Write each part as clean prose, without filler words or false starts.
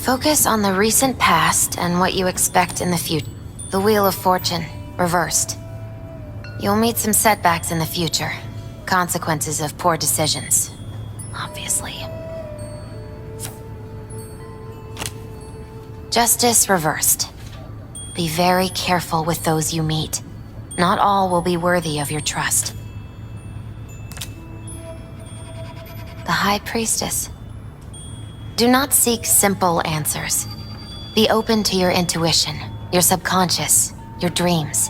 Focus on the recent past and what you expect in the future. The Wheel of Fortune, reversed. You'll meet some setbacks in the future. Consequences of poor decisions, obviously. Justice, reversed. Be very careful with those you meet. Not all will be worthy of your trust. The High Priestess. Do not seek simple answers. Be open to your intuition, your subconscious, your dreams.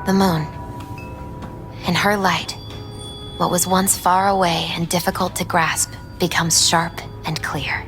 The moon. In her light, what was once far away and difficult to grasp becomes sharp and clear.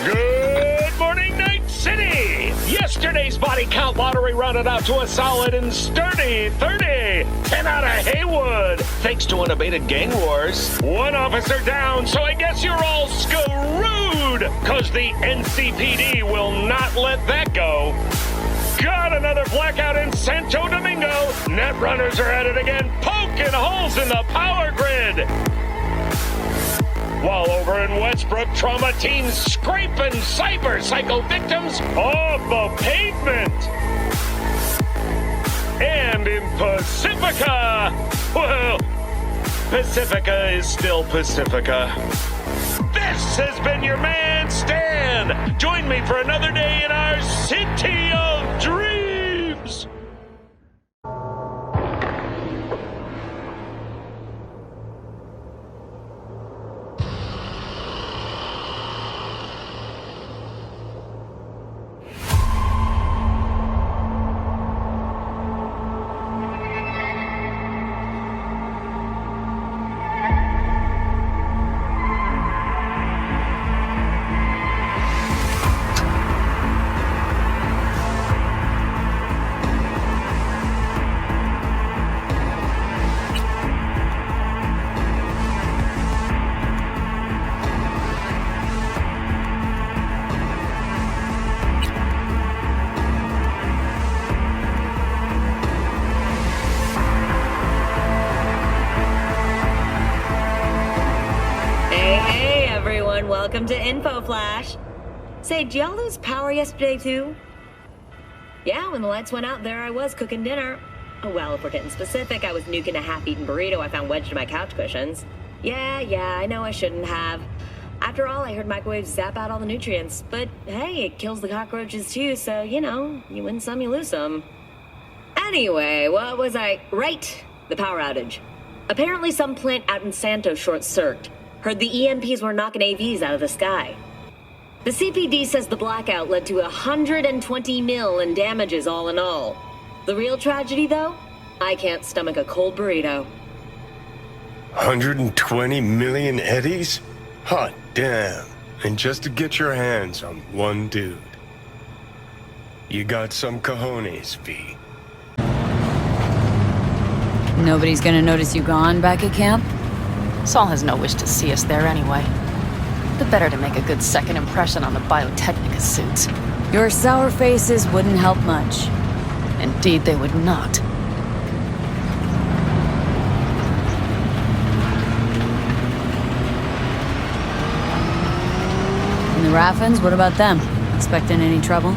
Good morning, Night City! Yesterday's body count lottery rounded out to a solid and sturdy 30. 10 out of Haywood, thanks to unabated gang wars. One officer down, so I guess you're all screwed, cause the NCPD will not let that go. Got another blackout in Santo Domingo. Netrunners are at it again, poking holes in the power grid. While over in Westbrook, trauma teams scraping cyber psycho victims off the pavement. And in Pacifica, well, Pacifica is still Pacifica. This has been your man, Stan. Join me for another day in our city of dreams. Welcome to Info Flash. Say, did y'all lose power yesterday too? Yeah, when the lights went out, there I was cooking dinner. Oh well, if we're getting specific, I was nuking a half-eaten burrito I found wedged in my couch cushions. Yeah, I know I shouldn't have. After all, I heard microwaves zap out all the nutrients. But hey, it kills the cockroaches too, so, you know, you win some, you lose some. Anyway, what was I... Right, the power outage. Apparently some plant out in Santo short-circuited. Heard the EMPs were knocking AVs out of the sky. The CPD says the blackout led to 120 mil in damages all in all. The real tragedy, though? I can't stomach a cold burrito. 120 million eddies? Hot damn. And just to get your hands on one dude. You got some cojones, V. Nobody's gonna notice you gone back at camp? Saul has no wish to see us there anyway. The better to make a good second impression on the Biotechnica suits. Your sour faces wouldn't help much. Indeed, they would not. And the Raffins, what about them? Expecting any trouble?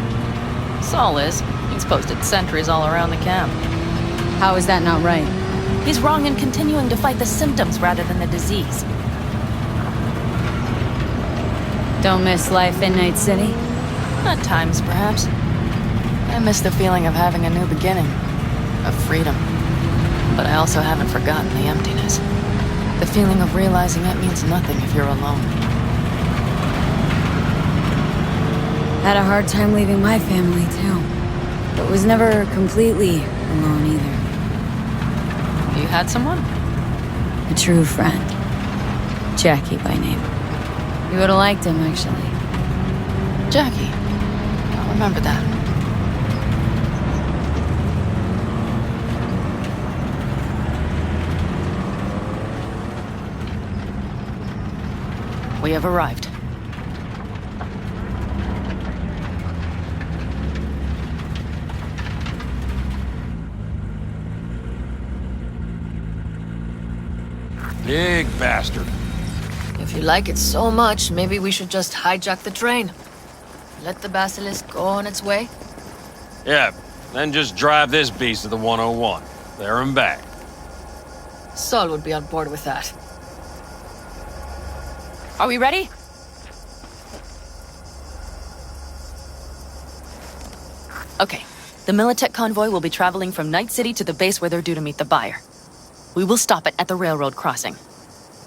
Saul is. He's posted sentries all around the camp. How is that not right? He's wrong in continuing to fight the symptoms rather than the disease. Don't miss life in Night City? At times, perhaps. I miss the feeling of having a new beginning. Of freedom. But I also haven't forgotten the emptiness. The feeling of realizing it means nothing if you're alone. Had a hard time leaving my family, too. But was never completely alone either. You had someone? A true friend. Jackie by name. You would've liked him, actually. Jackie. I'll remember that. We have arrived. Big bastard. If you like it so much, maybe we should just hijack the train. Let the basilisk go on its way. Yeah, then just drive this beast to the 101. There and back. Sol would be on board with that. Are we ready? Okay. The Militech convoy will be traveling from Night City to the base where they're due to meet the buyer. We will stop it at the railroad crossing.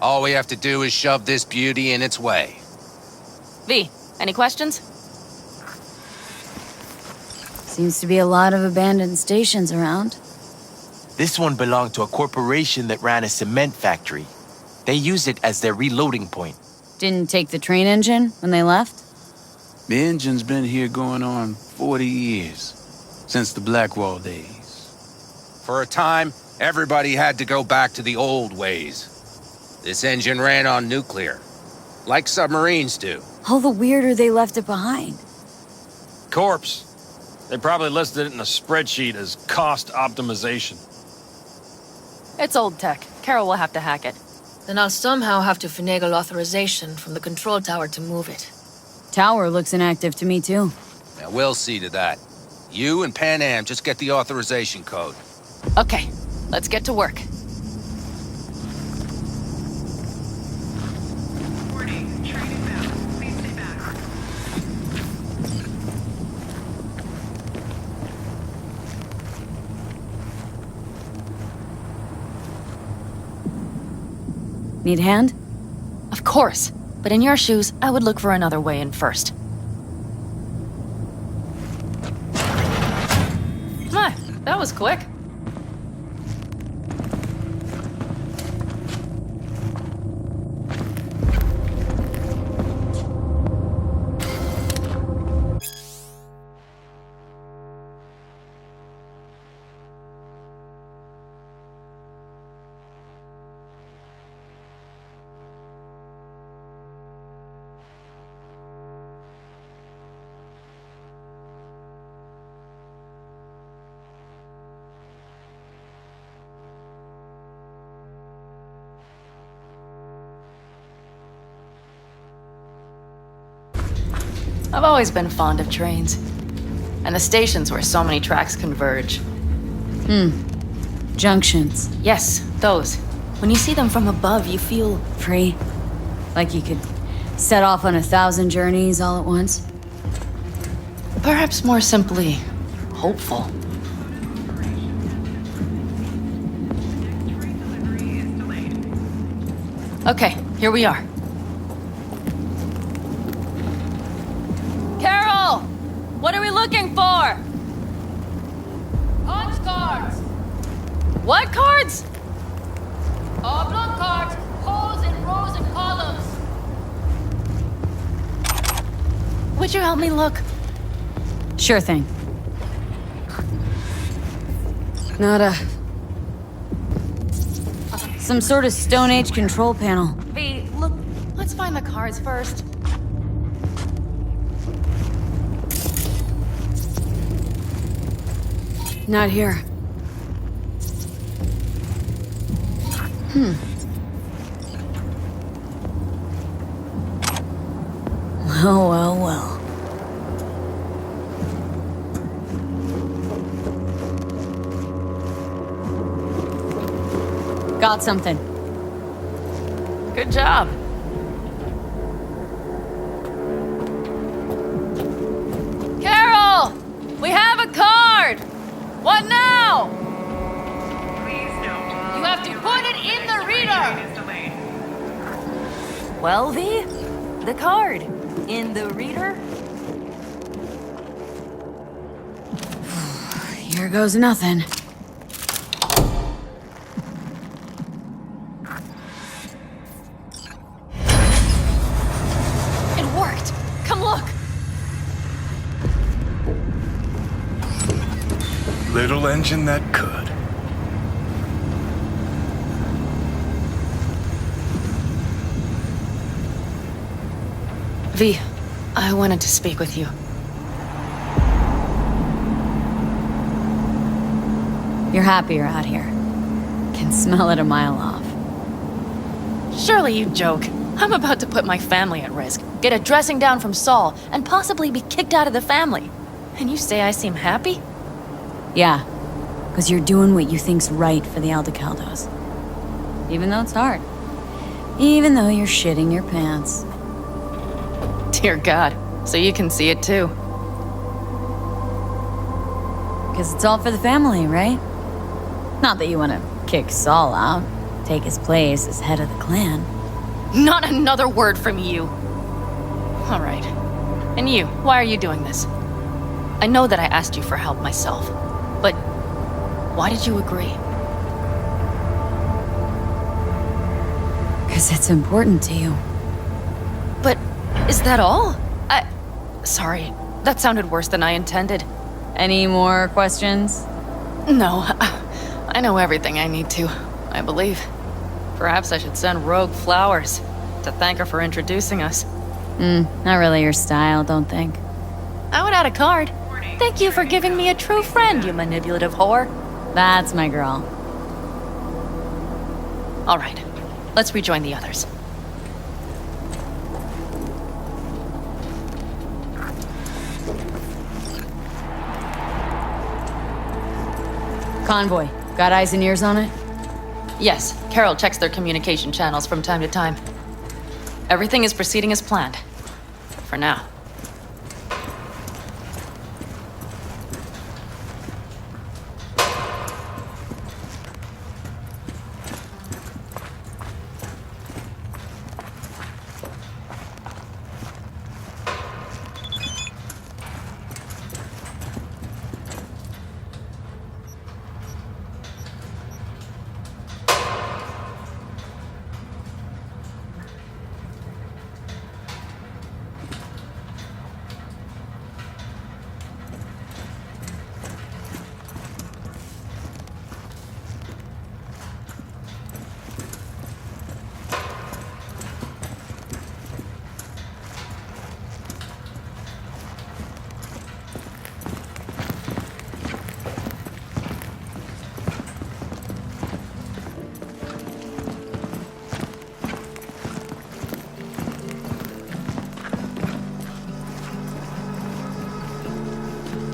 All we have to do is shove this beauty in its way. V, any questions? Seems to be a lot of abandoned stations around. This one belonged to a corporation that ran a cement factory. They used it as their reloading point. Didn't take the train engine when they left? The engine's been here going on 40 years. Since the Blackwall days. For a time, everybody had to go back to the old ways. This engine ran on nuclear, like submarines do. All the weirder they left it behind. Corpse. They probably listed it in a spreadsheet as cost optimization. It's old tech. Carol will have to hack it. Then I'll somehow have to finagle authorization from the control tower to move it. Tower looks inactive to me, too. Now, we'll see to that. You and Pan Am just get the authorization code. Okay, let's get to work. Need a hand? Of course. But in your shoes, I would look for another way in first. My, that was quick. I've always been fond of trains. And the stations where so many tracks converge. Junctions. Yes, those. When you see them from above, you feel... Free. Like you could set off on 1,000 journeys all at once. perhaps more simply, hopeful. Okay, here we are. Carol! What are we looking for? Punch cards! What cards? Oblong cards, holes in rows and columns. Would you help me look? Sure thing. Nada. Some sort of Stone Age control panel. V, look, let's find the cards first. Not here. Well, well, well. Got something. Good job. Carol! We have a card! What now? You have to put it in the reader. Well, V, the card. In the reader? Here goes nothing. It worked! Come look! Little engine that could. V, I wanted to speak with you. You're happier out here. Can smell it a mile off. Surely you joke. I'm about to put my family at risk, get a dressing down from Saul, and possibly be kicked out of the family. And you say I seem happy? Yeah, because you're doing what you think's right for the Aldecaldos. Even though it's hard. Even though you're shitting your pants. Dear God, so you can see it too. Because it's all for the family, right? Not that you want to kick Saul out, take his place as head of the clan. Not another word from you. All right. And you, why are you doing this? I know that I asked you for help myself, but why did you agree? Because it's important to you. But is that all? Sorry, that sounded worse than I intended. Any more questions? No, I know everything I need to, I believe. Perhaps I should send Rogue flowers to thank her for introducing us. Not really your style, don't think. I would add a card. Thank you for giving me a true friend, you manipulative whore. That's my girl. All right, let's rejoin the others. Convoy. Got eyes and ears on it? Yes, Carol checks their communication channels from time to time. Everything is proceeding as planned. For now.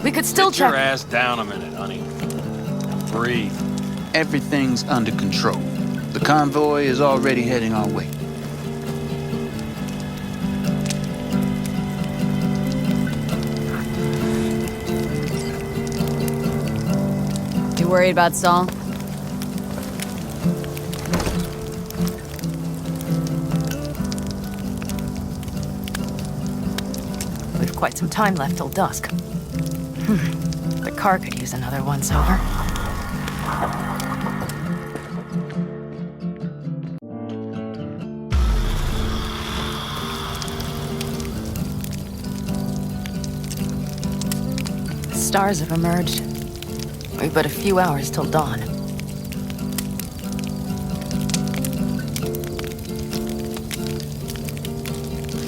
We could still Get your check. ass down a minute, honey. Breathe. Everything's under control. The convoy is already heading our way. You worried about Saul? We've quite some time left till dusk. The car could use another once-over. The stars have emerged. We've but a few hours till dawn.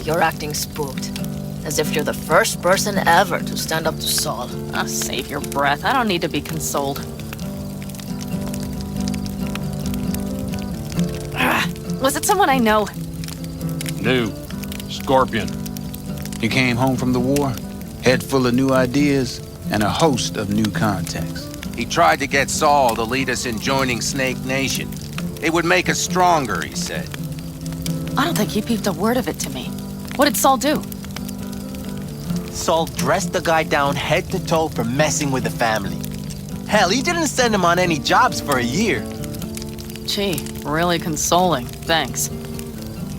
You're acting spooked. As if you're the first person ever to stand up to Saul. Oh, save your breath. I don't need to be consoled. Was it someone I know? New. Scorpion. He came home from the war, head full of new ideas, and a host of new contacts. He tried to get Saul to lead us in joining Snake Nation. It would make us stronger, he said. I don't think he peeped a word of it to me. What did Saul do? Saul dressed the guy down head to toe for messing with the family. Hell, he didn't send him on any jobs for a year. Gee, really consoling. Thanks.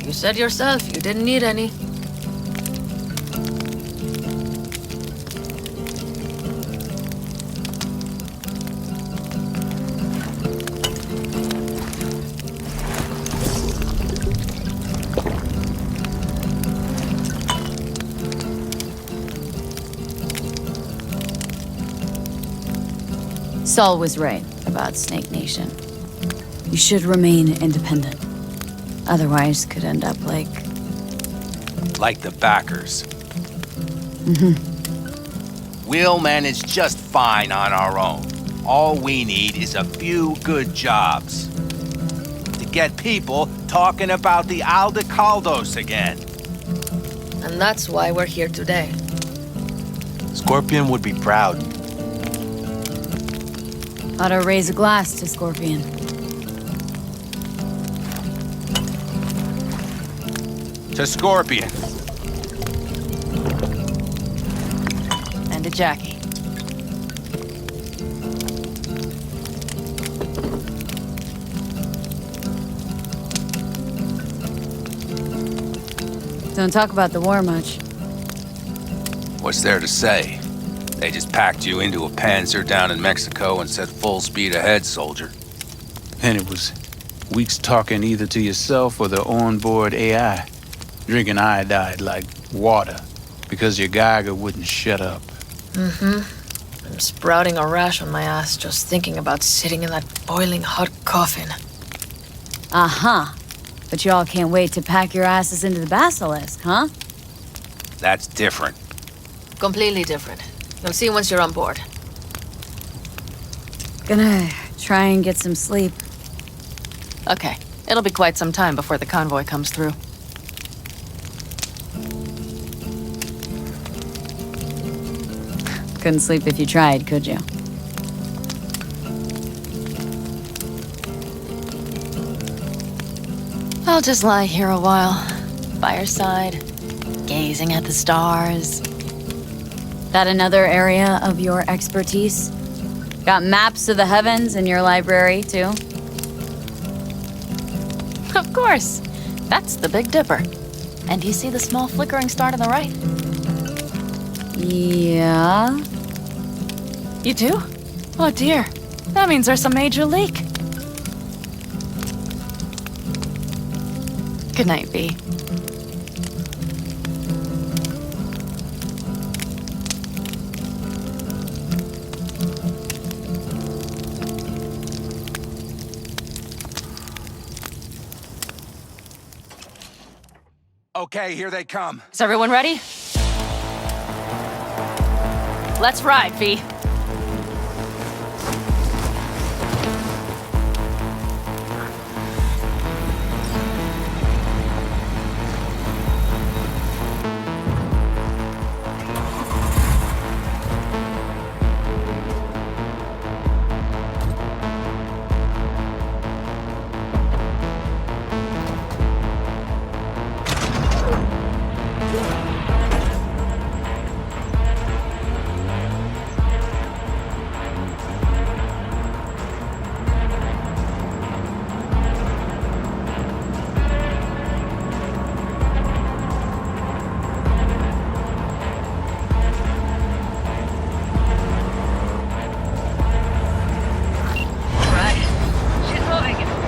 You said yourself you didn't need any. Saul was right about Snake Nation. You should remain independent. Otherwise, could end up like... Like the backers. We'll manage just fine on our own. All we need is a few good jobs. To get people talking about the Aldecaldos again. And that's why we're here today. Scorpion would be proud. Ought to raise a glass to Scorpion. To Scorpion. And to Jackie. Don't talk about the war much. What's there to say? They just packed you into a Panzer down in Mexico and said full speed ahead, soldier. And it was weeks talking either to yourself or the onboard AI. Drinking iodide like water because your Geiger wouldn't shut up. I'm sprouting a rash on my ass just thinking about sitting in that boiling hot coffin. Uh-huh. But y'all can't wait to pack your asses into the Basilisk, huh? That's different. Completely different. You'll see once you're on board. Gonna try and get some sleep. Okay, it'll be quite some time before the convoy comes through. Couldn't sleep if you tried, could you? I'll just lie here a while, by your side, gazing at the stars. That another area of your expertise? Got maps of the heavens in your library, too? Of course. That's the Big Dipper. And do you see the small flickering star to the right? Yeah? You do? Oh dear. That means there's some major leak. Good night, V. Okay, here they come. Is everyone ready? Let's ride, V.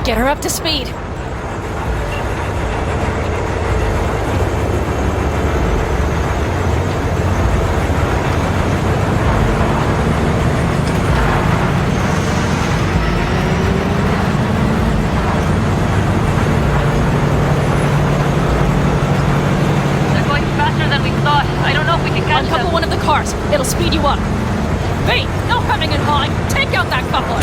Get her up to speed. They're going faster than we thought. I don't know if we can catch them. Uncouple one of the cars. It'll speed you up. V, no hemming and hawing. Take out that coupler.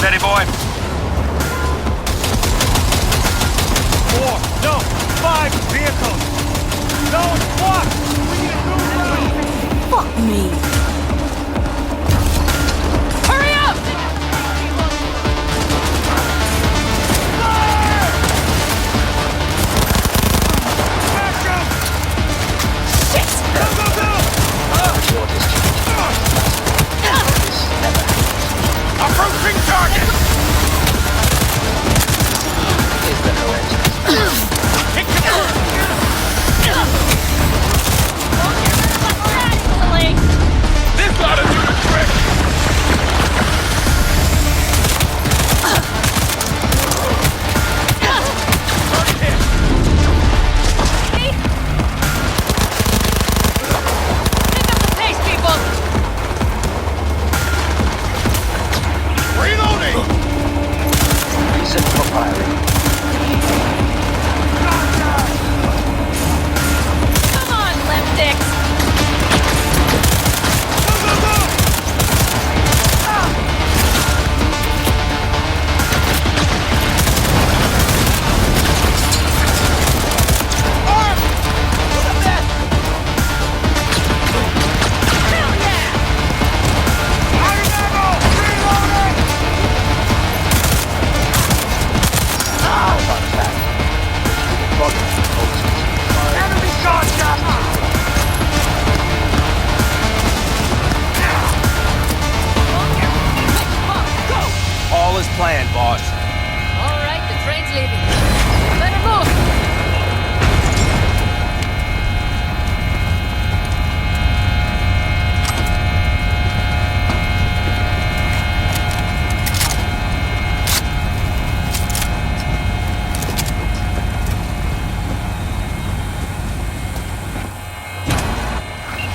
Steady, boy. 4, no, 5 vehicles. No, what? Fuck me. Hurry up! Shit! Go, go, go!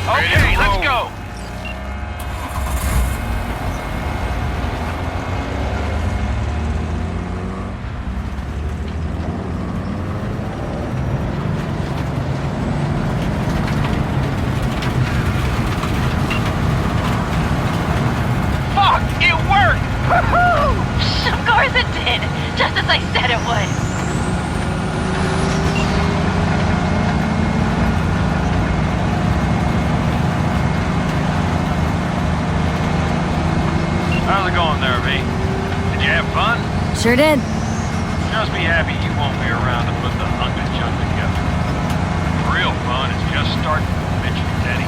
Okay, let's go. Fuck! It worked! Woohoo! Of course it did! Just as I said it would! How's it going there, V? Did you have fun? Sure did. Just be happy you won't be around to put the hunk of junk together. The real fun is just starting, Mitch and Teddy.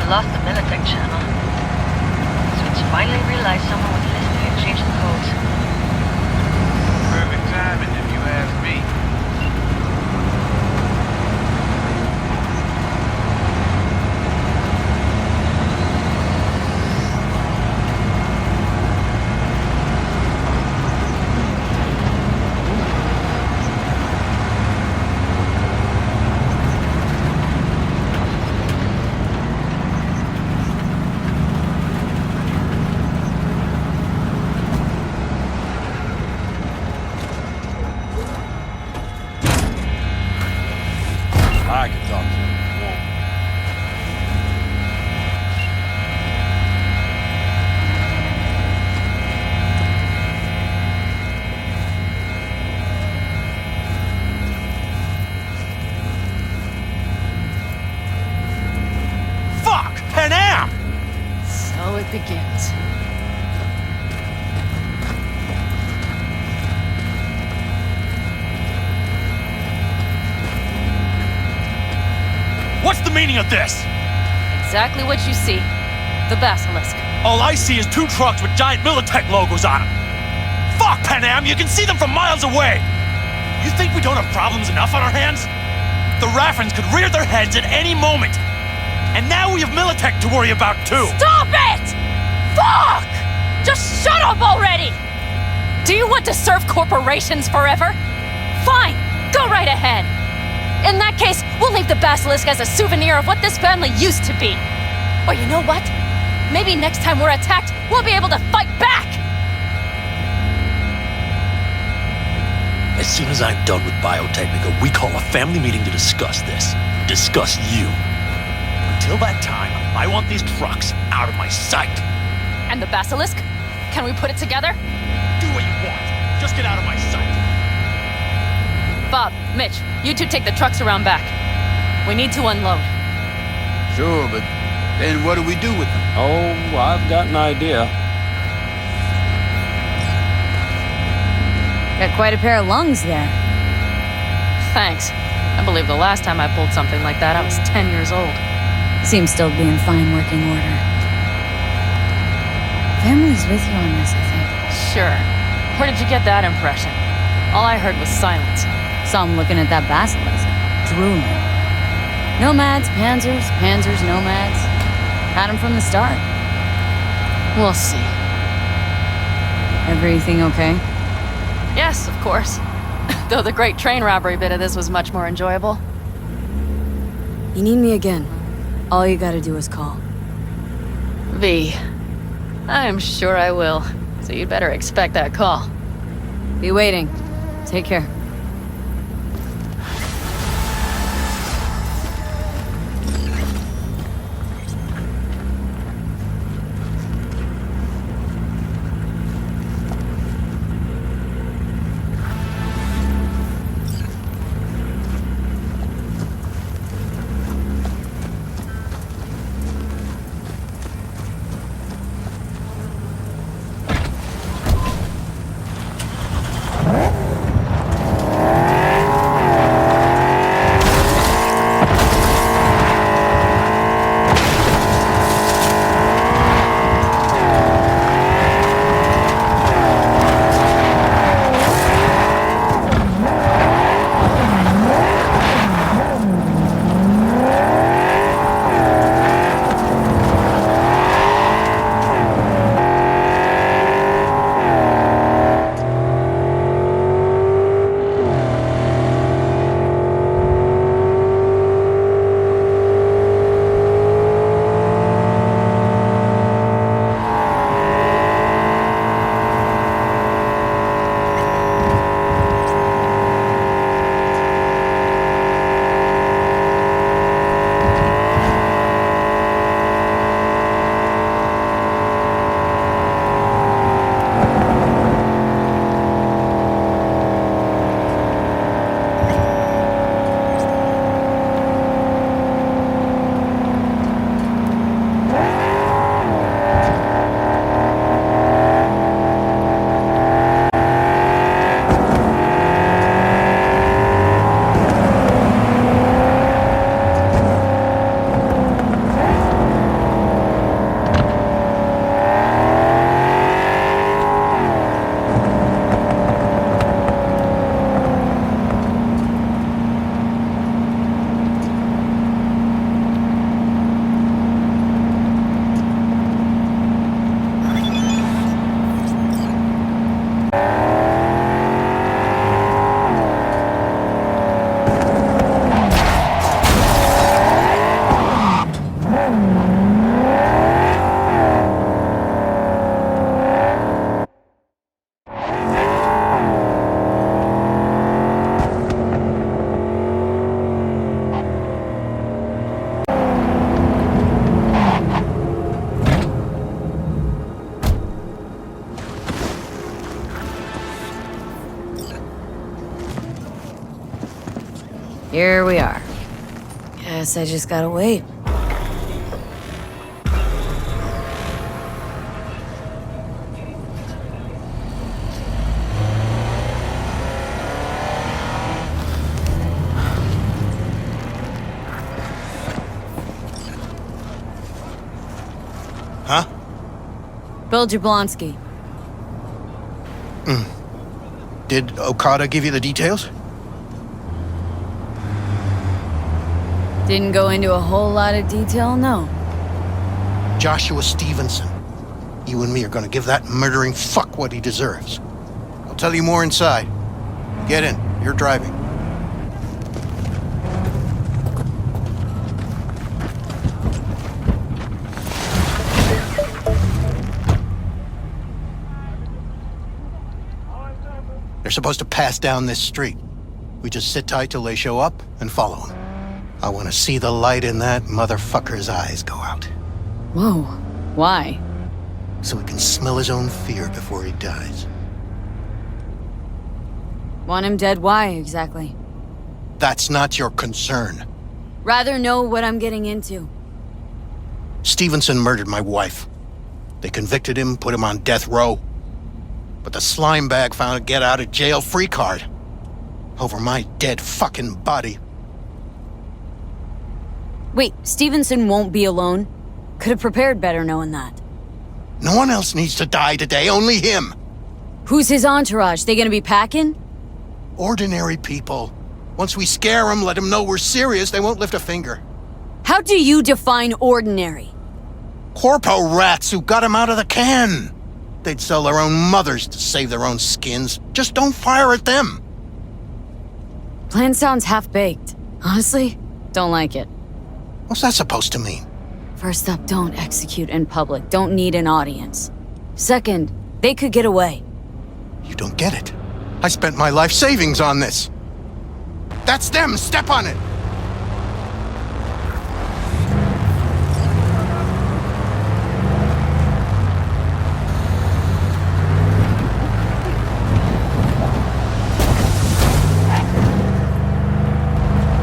Lost the Militech channel. Switch finally realized someone was listening and changed the codes. Perfect timing if you ask me. I can talk to him if you want. Fuck! Panam! So it begins. What's the meaning of this? Exactly what you see. The Basilisk. All I see is 2 trucks with giant Militech logos on them. Fuck, Panam! You can see them from miles away! You think we don't have problems enough on our hands? The Raffens could rear their heads at any moment. And now we have Militech to worry about too. Stop it! Fuck! Just shut up already! Do you want to serve corporations forever? Fine, go right ahead. In that case, we'll leave the Basilisk as a souvenir of what this family used to be. Or you know what? Maybe next time we're attacked, we'll be able to fight back! As soon as I'm done with Biotechnica, we call a family meeting to discuss this. Discuss you. Until that time, I want these trucks out of my sight. And the Basilisk? Can we put it together? Do what you want. Just get out of my sight. Bob, Mitch, you two take the trucks around back. We need to unload. Sure, but then what do we do with them? Oh, I've got an idea. Got quite a pair of lungs there. Thanks. I believe the last time I pulled something like that, I was 10 years old. Seems still to be in fine working order. Family's with you on this, I think. Sure. Where did you get that impression? All I heard was silence. Saw him looking at that basilisk, drooling. Nomads, panzers, panzers, nomads. Had him from the start. We'll see. Everything okay? Yes, of course. Though the great train robbery bit of this was much more enjoyable. You need me again. All you gotta do is call. V. I'm sure I will. So you'd better expect that call. Be waiting. Take care. here we are. Guess I just gotta wait. Huh? Bill Jablonski. Did Okada give you the details? Didn't go into a whole lot of detail, no. Joshua Stevenson. You and me are gonna give that murdering fuck what he deserves. I'll tell you more inside. Get in. You're driving. They're supposed to pass down this street. We just sit tight till they show up and follow them. I want to see the light in that motherfucker's eyes go out. Whoa. Why? So he can smell his own fear before he dies. Want him dead? Why, exactly? That's not your concern. Rather know what I'm getting into. Stevenson murdered my wife. They convicted him, put him on death row. But the slime bag found a get-out-of-jail-free card. Over my dead fucking body. Wait, Stevenson won't be alone? Could have prepared better knowing that. No one else needs to die today, only him. Who's his entourage? They gonna be packing? Ordinary people. Once we scare them, let them know we're serious, they won't lift a finger. How do you define ordinary? Corpo rats who got him out of the can. They'd sell their own mothers to save their own skins. Just don't fire at them. Plan sounds half-baked. Honestly, don't like it. What's that supposed to mean? First up, don't execute in public. Don't need an audience. Second, they could get away. You don't get it. I spent my life savings on this. That's them! Step on it!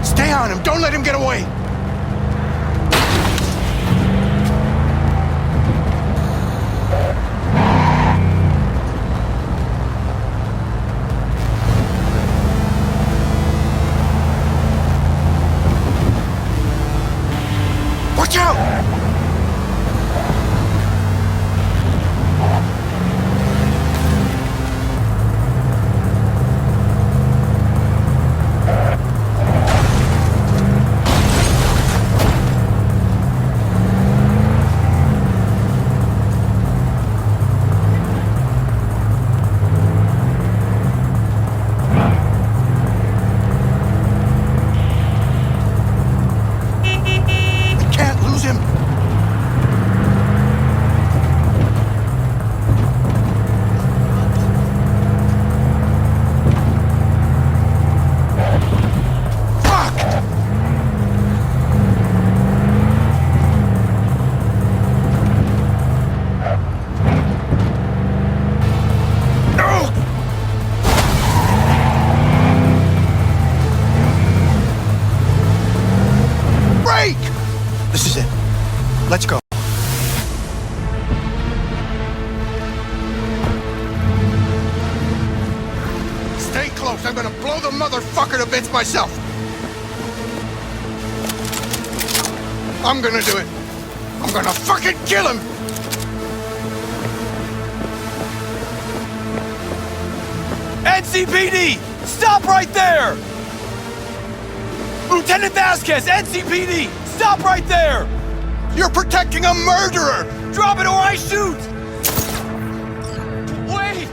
Stay on him! Don't let him get away! Watch out! This is it. Let's go. Stay close. I'm gonna blow the motherfucker to bits myself. I'm gonna do it. I'm gonna fucking kill him. NCPD! Stop right there! Lieutenant Vasquez, NCPD! Stop right there! You're protecting a murderer! Drop it or I shoot! Wait!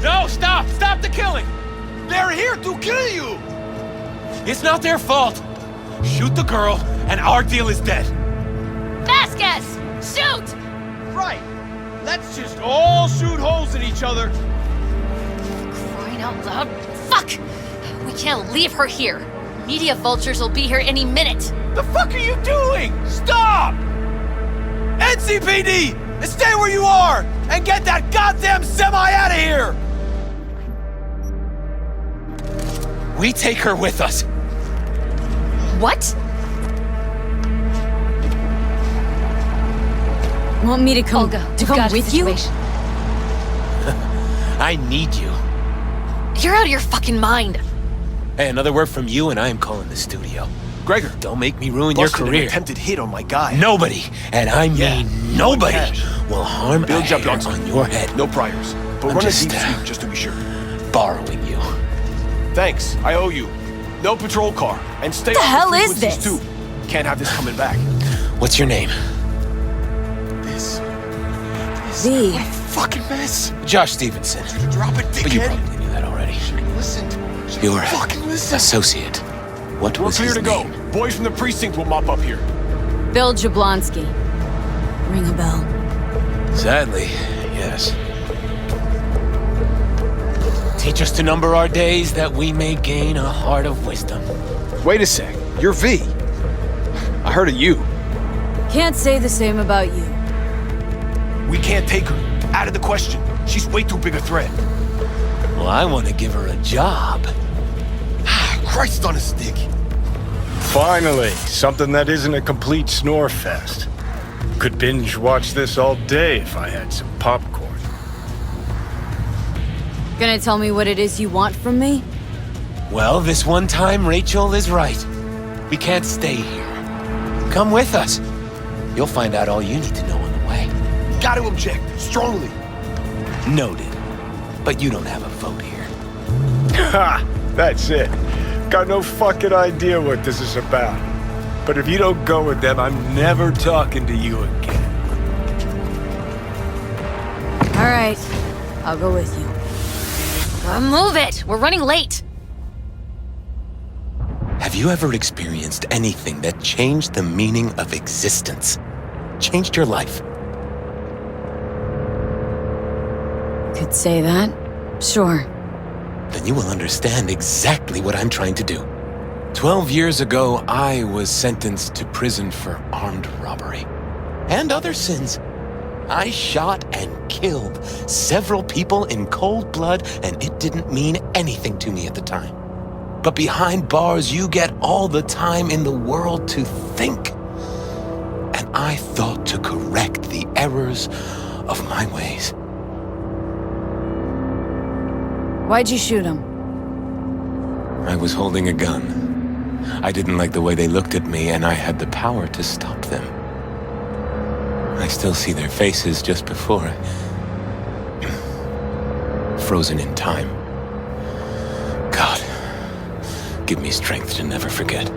No, stop! Stop the killing! They're here to kill you! It's not their fault. Shoot the girl, and our deal is dead. Vasquez! Shoot! Right. Let's just all shoot holes in each other. Crying out loud. Fuck! We can't leave her here. Media vultures will be here any minute. The fuck are you doing? Stop! NCPD! Stay where you are! And get that goddamn semi out of here! We take her with us. What? Want me to come, with you? I need you. You're out of your fucking mind. Hey, another word from you and I am calling the studio. Gregor, Don't make me ruin your busted an career. attempted hit on my guy. Nobody, and I mean Yeah, nobody, cash. will harm Bill a hair Jablonski. on your head. No priors. But I'm run just, a deep sweep just to be sure. Borrowing you. Thanks, I owe you. No patrol car. And stay What the off hell the is frequencies this? too. Can't have this coming back. What's your name? V. Fucking mess. Josh Stevenson. Drop it, But you dickhead. probably knew that already. Listen. Your Fucking listen. associate. What We're was clear his to go. name? Boys from the precinct will mop up here. Bill Jablonski. Ring a bell. Sadly, yes. Teach us to number our days that we may gain a heart of wisdom. Wait a sec. You're V. I heard of you. Can't say the same about you. We can't take her. Out of the question. She's way too big a threat. Well, I want to give her a job. Christ on a stick. Finally, something that isn't a complete snore fest. Could binge watch this all day if I had some popcorn. Gonna tell me what it is you want from me? Well, this one time, Rachel is right. We can't stay here. Come with us. You'll find out all you need to know on the way. Got to object. Strongly. Noted. But you don't have a vote here. Ha! That's it. Got no fucking idea what this is about. But if you don't go with them, I'm never talking to you again. All right, I'll go with you. Move it! We're running late! Have you ever experienced anything that changed the meaning of existence? Changed your life? Could say that. Sure. Then you will understand exactly what I'm trying to do. 12 years ago, I was sentenced to prison for armed robbery. And other sins. I shot and killed several people in cold blood, and it didn't mean anything to me at the time. But behind bars, you get all the time in the world to think. And I thought to correct the errors of my ways. Why'd you shoot him? I was holding a gun. I didn't like the way they looked at me, and I had the power to stop them. I still see their faces just before. Frozen in time. God, give me strength to never forget.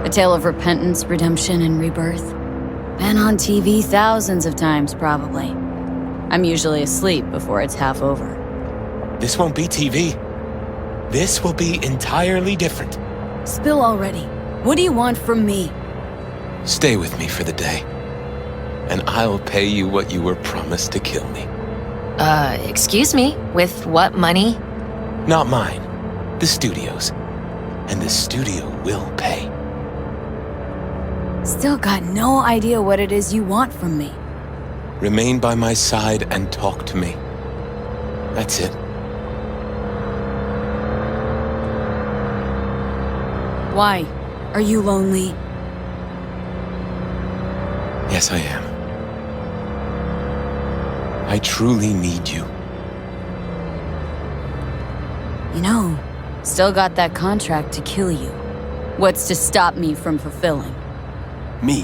A tale of repentance, redemption, and rebirth. Been on TV thousands of times, probably. I'm usually asleep before it's half over. This won't be TV. This will be entirely different. Spill already. What do you want from me? Stay with me for the day, and I'll pay you what you were promised to kill me. Excuse me? With what money? Not mine. The studio's. And the studio will pay. Still got no idea what it is you want from me. Remain by my side and talk to me. That's it. Why? Are you lonely? Yes, I am. I truly need you. You know, still got that contract to kill you. What's to stop me from fulfilling? Me.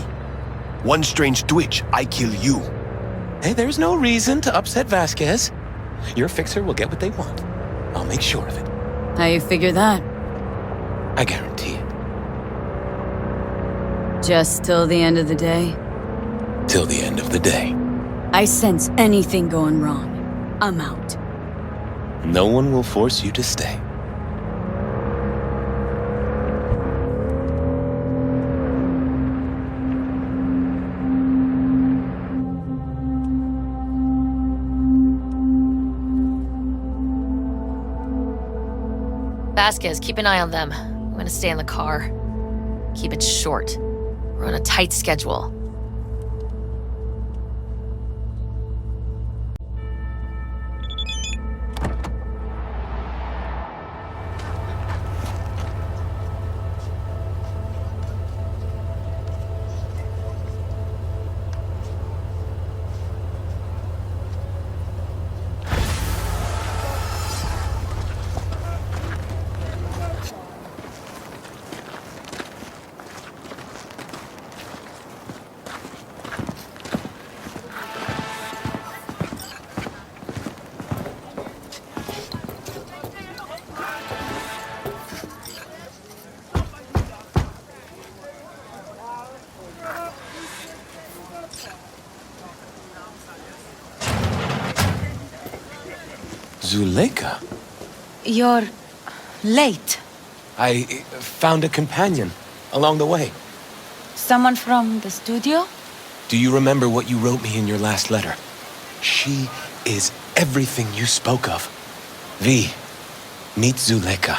One strange twitch, I kill you. Hey, there's no reason to upset Vasquez. Your fixer will get what they want. I'll make sure of it. How you figure that? I guarantee it. Just till the end of the day? Till the end of the day. I sense anything going wrong. I'm out. No one will force you to stay. Vasquez, keep an eye on them. I'm gonna stay in the car. Keep it short. We're on a tight schedule. Zuleika? You're late. I found a companion along the way. Someone from the studio? Do you remember what you wrote me in your last letter? She is everything you spoke of. V, meet Zuleika.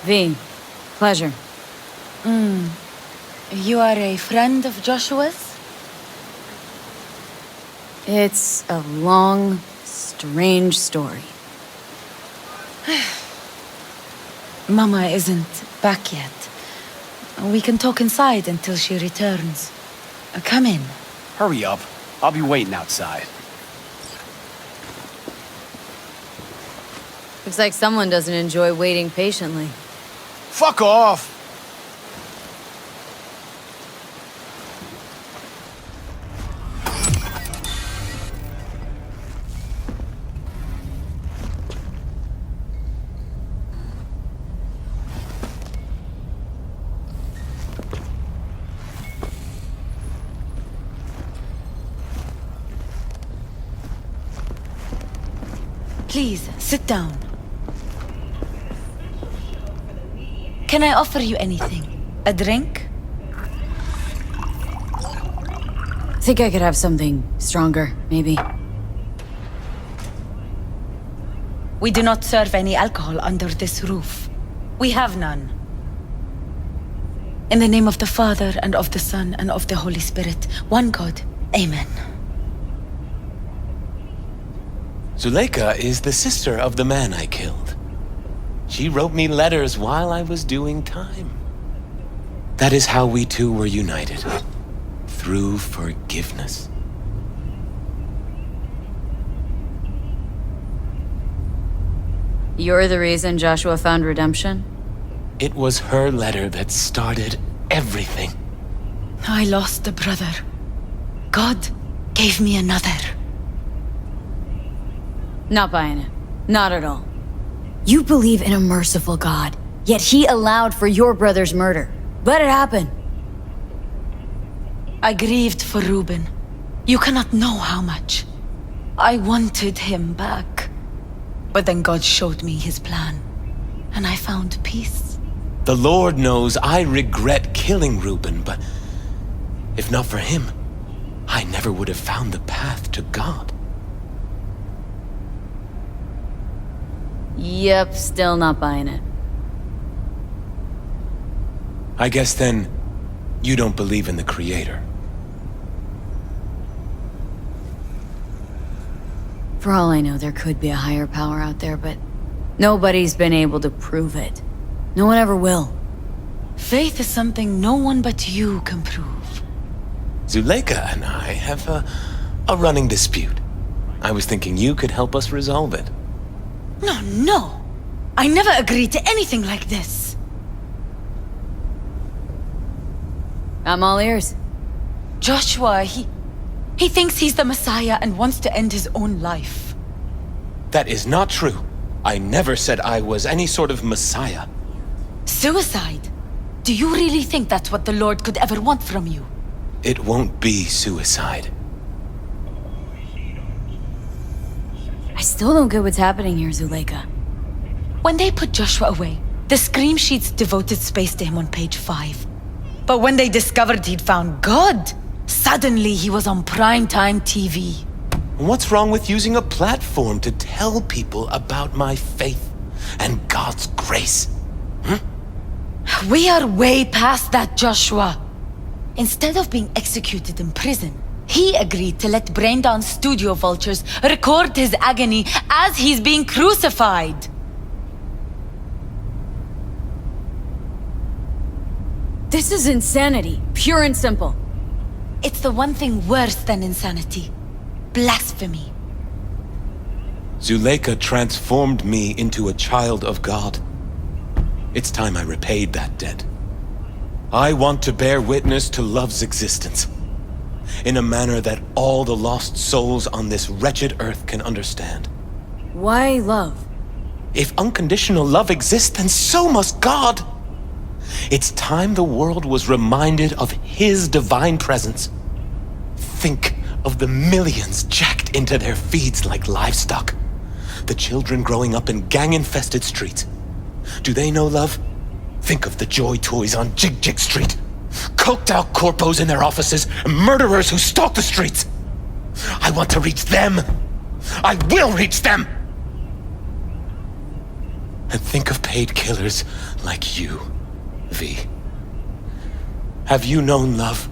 V, pleasure. You are a friend of Joshua's? It's a long, strange story. Mama isn't back yet. We can talk inside until she returns. Come in. Hurry up. I'll be waiting outside. Looks like someone doesn't enjoy waiting patiently. Fuck off! Please, sit down. Can I offer you anything? A drink? Think I could have something stronger, maybe. We do not serve any alcohol under this roof. We have none. In the name of the Father, and of the Son, and of the Holy Spirit, one God. Amen. Zuleika is the sister of the man I killed. She wrote me letters while I was doing time. That is how we two were united. Through forgiveness. You're the reason Joshua found redemption? It was her letter that started everything. I lost a brother. God gave me another. Not buying it. Not at all. You believe in a merciful God, yet he allowed for your brother's murder. Let it happen. I grieved for Reuben. You cannot know how much. I wanted him back. But then God showed me his plan, and I found peace. The Lord knows I regret killing Reuben, but if not for him, I never would have found the path to God. Yep, still not buying it. I guess then, you don't believe in the Creator. For all I know, there could be a higher power out there, but nobody's been able to prove it. No one ever will. Faith is something no one but you can prove. Zuleika and I have a running dispute. I was thinking you could help us resolve it. No. I never agreed to anything like this. I'm all ears. Joshua, he thinks he's the Messiah and wants to end his own life. That is not true. I never said I was any sort of Messiah. Suicide? Do you really think that's what the Lord could ever want from you? It won't be suicide. I still don't get what's happening here, Zuleika. When they put Joshua away, the scream sheets devoted space to him on page 5. But when they discovered he'd found God, suddenly he was on primetime TV. What's wrong with using a platform to tell people about my faith and God's grace? We are way past that, Joshua. Instead of being executed in prison, he agreed to let brain-down studio vultures record his agony as he's being crucified. This is insanity, pure and simple. It's the one thing worse than insanity. Blasphemy. Zuleika transformed me into a child of God. It's time I repaid that debt. I want to bear witness to love's existence, in a manner that all the lost souls on this wretched earth can understand. Why love? If unconditional love exists, then so must God. It's time the world was reminded of His divine presence. Think of the millions jacked into their feeds like livestock. The children growing up in gang-infested streets. Do they know love? Think of the Joy Toys on Jig Jig Street. Coked-out corpos in their offices, and murderers who stalk the streets. I want to reach them. I will reach them! And think of paid killers like you, V. Have you known love?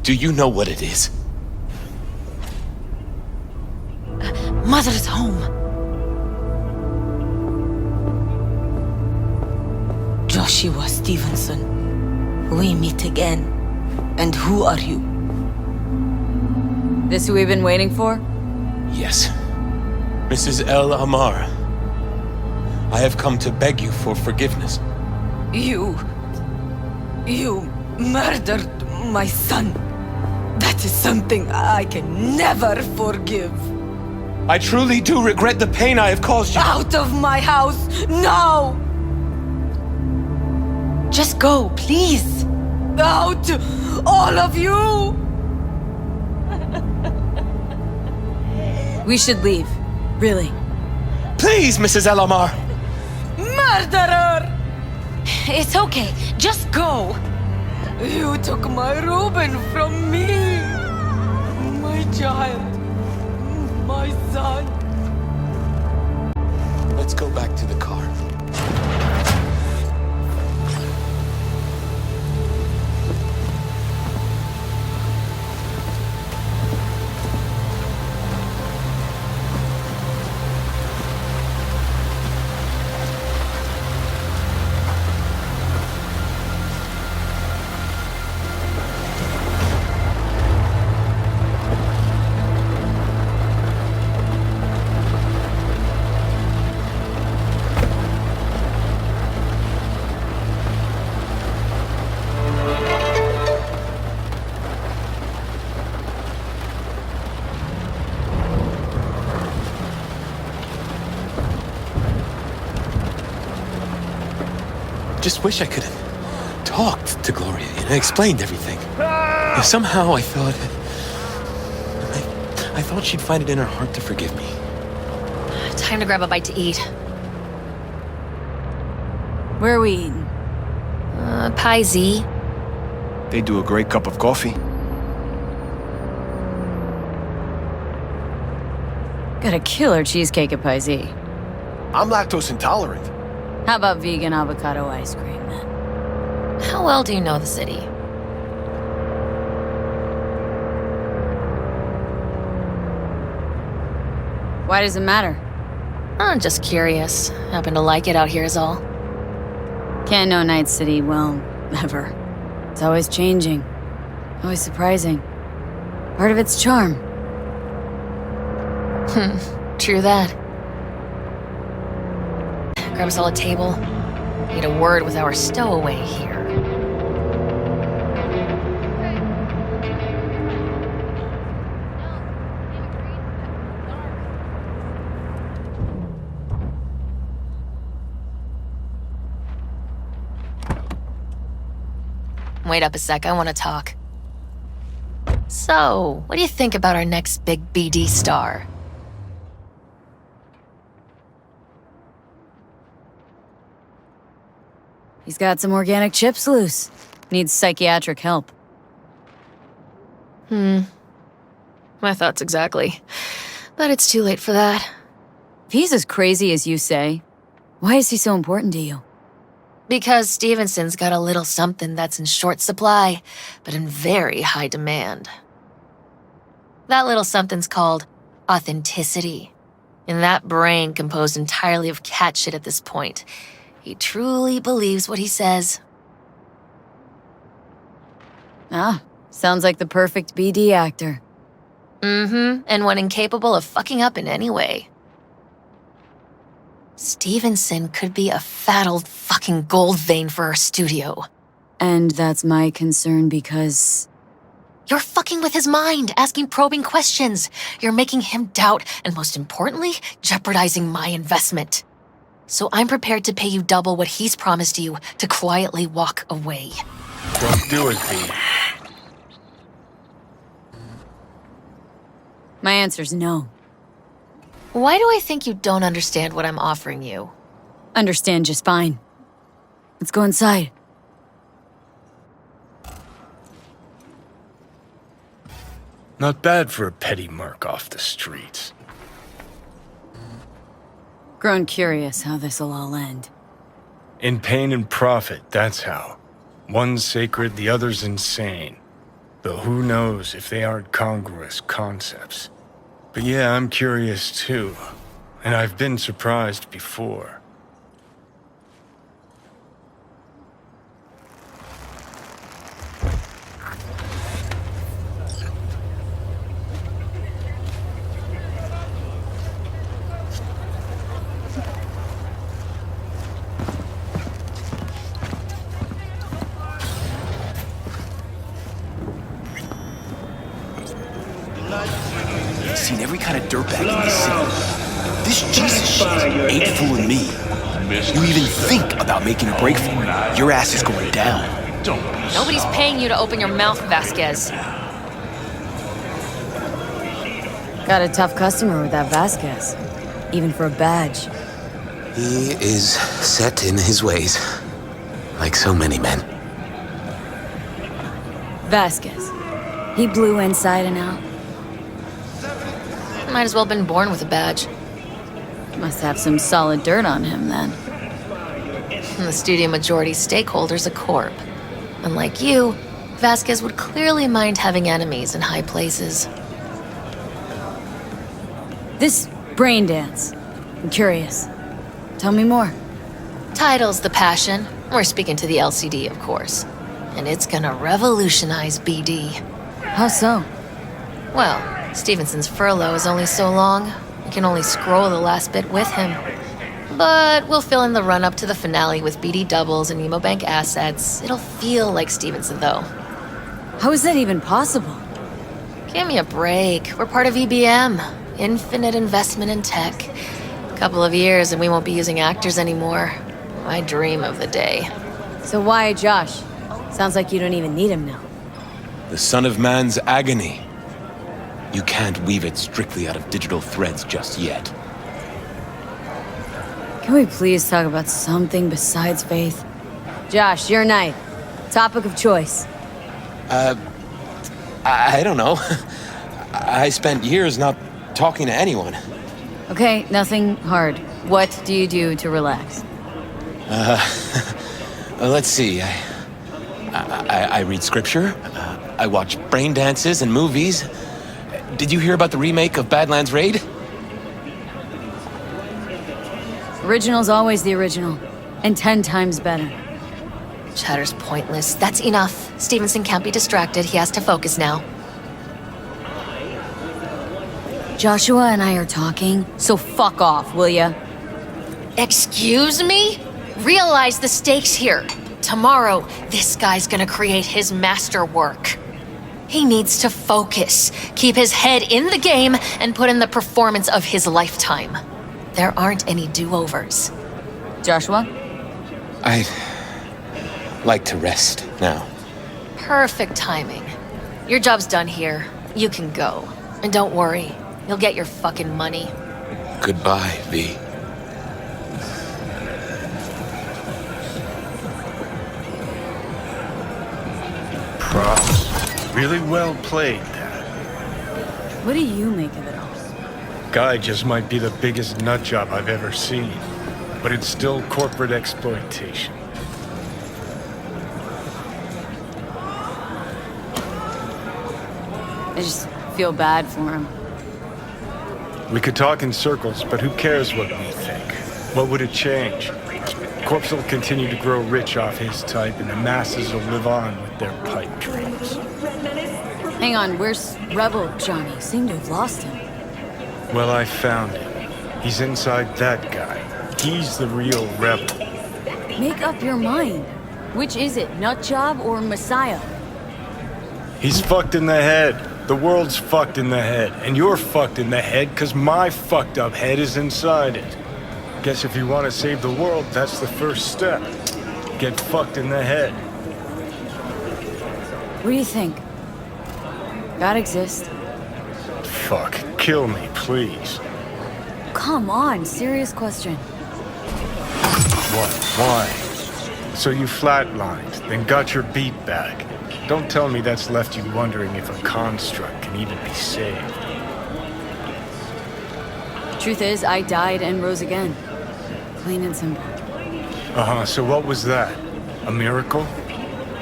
Do you know what it is? Mother's home. Joshua Stevenson, we meet again. And who are you? This who we've been waiting for? Yes. Mrs. El Amar. I have come to beg you for forgiveness. You murdered my son. That is something I can never forgive. I truly do regret the pain I have caused you. Out of my house, now! Just go, please. Out, all of you! We should leave. Really. Please, Mrs. El Amar! Murderer! It's okay, just go. You took my Reuben from me. My child. My son. Let's go back to the car. Just wish I could have talked to Gloria and explained everything. Somehow I thought... I thought she'd find it in her heart to forgive me. Time to grab a bite to eat. Where are we eating? Pie Z. They do a great cup of coffee. Got a killer cheesecake at Pie Z. I'm lactose intolerant. How about vegan avocado ice cream, then? How well do you know the city? Why does it matter? I'm just curious. Happen to like it out here is all. Can't know Night City well, ever. It's always changing. Always surprising. Part of its charm. True that. Grab us all a table. Need a word with our stowaway here. Wait up a sec, I want to talk. So, what do you think about our next big BD star? He's got some organic chips loose. Needs psychiatric help. My thoughts exactly. But it's too late for that. If he's as crazy as you say, why is he so important to you? Because Stevenson's got a little something that's in short supply, but in very high demand. That little something's called authenticity. And that brain composed entirely of cat shit at this point. He truly believes what he says. Ah, sounds like the perfect BD actor. And one incapable of fucking up in any way. Stevenson could be a fat old fucking gold vein for our studio. And that's my concern because... You're fucking with his mind, asking probing questions. You're making him doubt, and most importantly, jeopardizing my investment. So I'm prepared to pay you double what he's promised you to quietly walk away. Don't do it, V. My answer's no. Why do I think you don't understand what I'm offering you? Understand just fine. Let's go inside. Not bad for a petty merc off the streets. Grown curious how this'll all end. In pain and profit, that's how. One's sacred, the other's insane. Though who knows if they aren't congruous concepts. But yeah, I'm curious too. And I've been surprised before. I've seen every kind of dirtbag in the city. This Jesus shit ain't fooling me. You even think about making a break for it, your ass is going down. Nobody's paying you to open your mouth, Vasquez. Got a tough customer with that Vasquez. Even for a badge. He is set in his ways. Like so many men. Vasquez. He blew inside and out. Might as well been born with a badge. Must have some solid dirt on him, then. And the studio majority stakeholder's a corp. Unlike you, Vasquez would clearly mind having enemies in high places. This brain dance. I'm curious. Tell me more. Title's the passion. We're speaking to the LCD, of course. And it's gonna revolutionize BD. How so? Well, Stevenson's furlough is only so long. We can only scroll the last bit with him. But we'll fill in the run-up to the finale with BD doubles and Emobank assets. It'll feel like Stevenson, though. How is that even possible? Give me a break. We're part of EBM. Infinite investment in tech. Couple of years and we won't be using actors anymore. I dream of the day. So why Josh? Sounds like you don't even need him now. The son of man's agony. You can't weave it strictly out of digital threads just yet. Can we please talk about something besides faith? Josh, your night. Topic of choice. I don't know. I spent years not talking to anyone. Okay, nothing hard. What do you do to relax? Let's see. I read scripture. I watch brain dances and movies. Did you hear about the remake of Badlands Raid? Original's always the original. And 10 times better. Chatter's pointless. That's enough. Stevenson can't be distracted. He has to focus now. Joshua and I are talking, so fuck off, will ya? Excuse me? Realize the stakes here. Tomorrow, this guy's gonna create his masterwork. He needs to focus, keep his head in the game, and put in the performance of his lifetime. There aren't any do-overs. Joshua? I'd like to rest now. Perfect timing. Your job's done here. You can go. And don't worry, you'll get your fucking money. Goodbye, V. Props. Really well played, Dad. What do you make of it all? Guy just might be the biggest nut job I've ever seen. But it's still corporate exploitation. I just feel bad for him. We could talk in circles, but who cares what we think? What would it change? Corpse will continue to grow rich off his type, and the masses will live on with their pipe dreams. Hang on, where's Rebel Johnny? Seem to have lost him. Well, I found him. He's inside that guy. He's the real rebel. Make up your mind. Which is it, Nutjob or Messiah? He's fucked in the head. The world's fucked in the head. And you're fucked in the head because my fucked up head is inside it. Guess if you want to save the world, that's the first step. Get fucked in the head. What do you think? God exists? Fuck. kill me, please. Come on, serious question. What? Why? So you flatlined, then got your beat back. Don't tell me that's left you wondering if a construct can even be saved. Truth is, I died and rose again. Plain and simple. Uh-huh, so what was that? A miracle?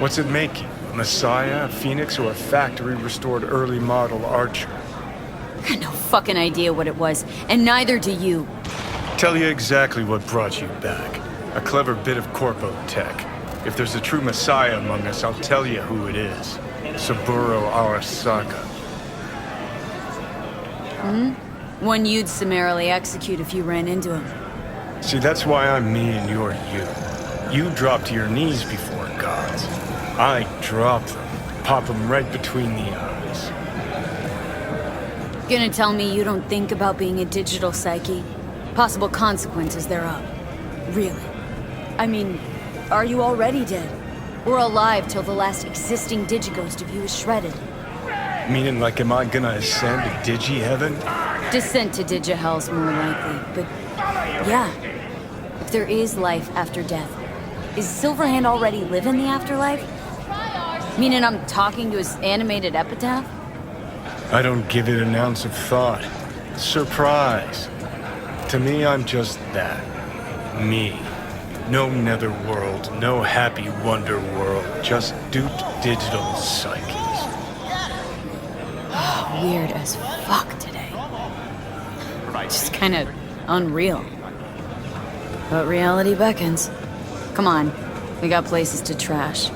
What's it making? A messiah, a phoenix, or a factory-restored early model archer? I got no fucking idea what it was, and neither do you. Tell you exactly what brought you back. A clever bit of corpo tech. If there's a true messiah among us, I'll tell you who it is. Saburo Arasaka. One you'd summarily execute if you ran into him. See, that's why I'm me and you're you. You drop to your knees before gods. I drop them, pop them right between the eyes. Gonna tell me you don't think about being a digital psyche? Possible consequences thereof. Really? I mean, are you already dead? Or alive till the last existing digighost of you is shredded? Meaning, like, am I gonna ascend to digi-heaven? Descent to digi-hell's more likely, but yeah. If there is life after death, is Silverhand already living the afterlife? Meaning I'm talking to his animated epitaph? I don't give it an ounce of thought. Surprise. To me, I'm just that. Me. No netherworld, no happy wonder world, just duped digital psyches. Weird as fuck today. Just kind of unreal. But reality beckons. Come on, we got places to trash.